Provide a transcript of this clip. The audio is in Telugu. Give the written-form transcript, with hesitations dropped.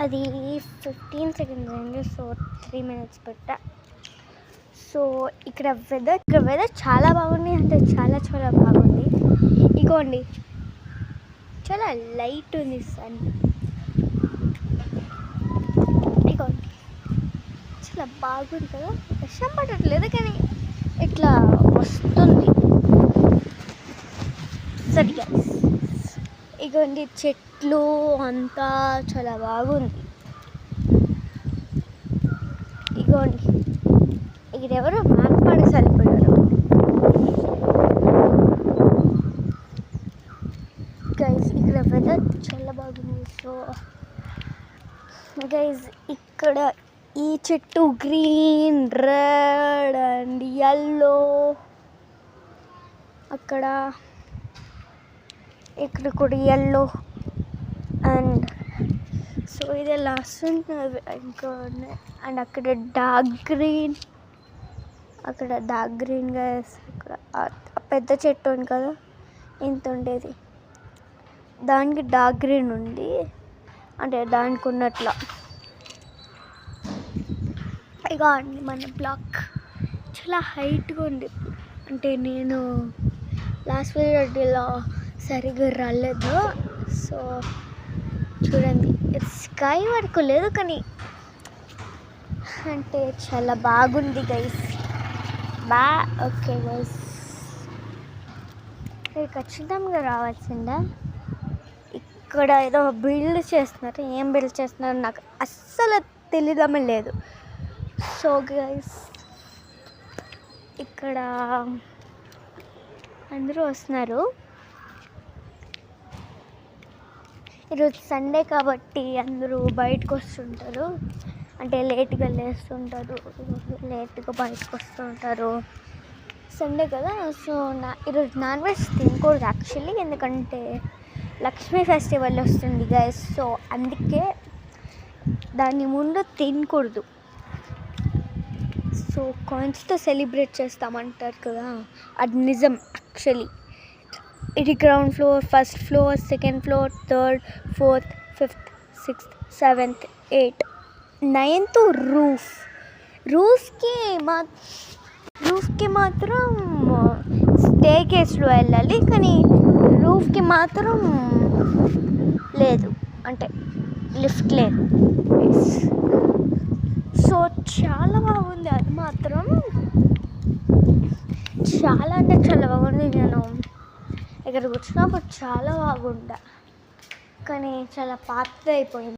అది 15 సెకండ్స్ అయింది. సో 3 మినిట్స్ పెట్టా. సో ఇక్కడ వెదర్ చాలా బాగుంది, అంటే చాలా చాలా బాగుంది. ఇగోండి చాలా లైట్ ఉంది సన్. ఇగోండి చాలా బాగుంది కదా. వర్షం పడట్లేదు కానీ ఇట్లా వస్తుంది. సరే గైస్, ఇగోండి చెట్లు అంతా చాలా బాగుంది. ఇగోండి ఇక్కడ ఎవరో మాట్లాడి సరిపోయారు గైస్. ఇక్కడ వెదర్ చాలా బాగుంది. సో గైస్ ఇక్కడ ఈ చెట్టు గ్రీన్, రెడ్ అండ్ యెల్లో, అక్కడ ఇక్కడ కూడా యెల్లో అండ్ సో ఇది లాస్ట్ ఇంకా అండ్ అక్కడ డార్క్ గ్రీన్, అక్కడ డార్క్ గ్రీన్ గైస్. అక్కడ పెద్ద చెట్టు ఉంది కదా, ఇంత ఉండేది, దానికి డార్క్ గ్రీన్ ఉంది, అంటే దానికి ఉన్నట్లా. ఇక అండి మన బ్లాక్ చాలా హైట్గా ఉంది. అంటే నేను లాస్ట్ వీడియోలో సరిగ్గా రాలేదు. సో చూడండి స్కై వరకు లేదు కానీ అంటే చాలా బాగుంది గైస్. ఓకే గైస్, మీరు ఖచ్చితంగా రావాల్సిందా. ఇక్కడ ఏదో బిల్డ్ చేస్తున్నారు, ఏం బిల్డ్ చేస్తున్నారు నాకు అస్సలు తెలియడమే లేదు. సో గైస్ ఇక్కడ అందరూ వస్తున్నారు. ఈరోజు సండే కాబట్టి అందరూ బయటకు వస్తుంటారు, అంటే లేట్గా లేస్తుంటారు, లేట్గా బయటకు వస్తుంటారు. సండే కదా. సో ఈరోజు నాన్ వెజ్ తినకూడదు యాక్చువల్లీ, ఎందుకంటే లక్ష్మీ ఫెస్టివల్ వస్తుంది గైస్. సో అందుకే దాని ముందు తినకూడదు. సో కాయిన్స్తో సెలబ్రేట్ చేస్తామంటారు కదా, అది నిజం యాక్చువల్లీ. ఇది ground floor, first floor, second floor, third, fourth, fifth, sixth, seventh, 8th, 9th రూఫ్కి మాత్రం స్టే కేస్లో వెళ్ళాలి, కానీ రూఫ్కి మాత్రం లేదు, అంటే లిఫ్ట్ లేదు. సో చాలా బాగుంది, అది మాత్రం చాలా అంటే చాలా బాగుంది. నేను ఇక్కడికి వచ్చినప్పుడు చాలా బాగుండే, కానీ చాలా పాతది అయిపోయింది.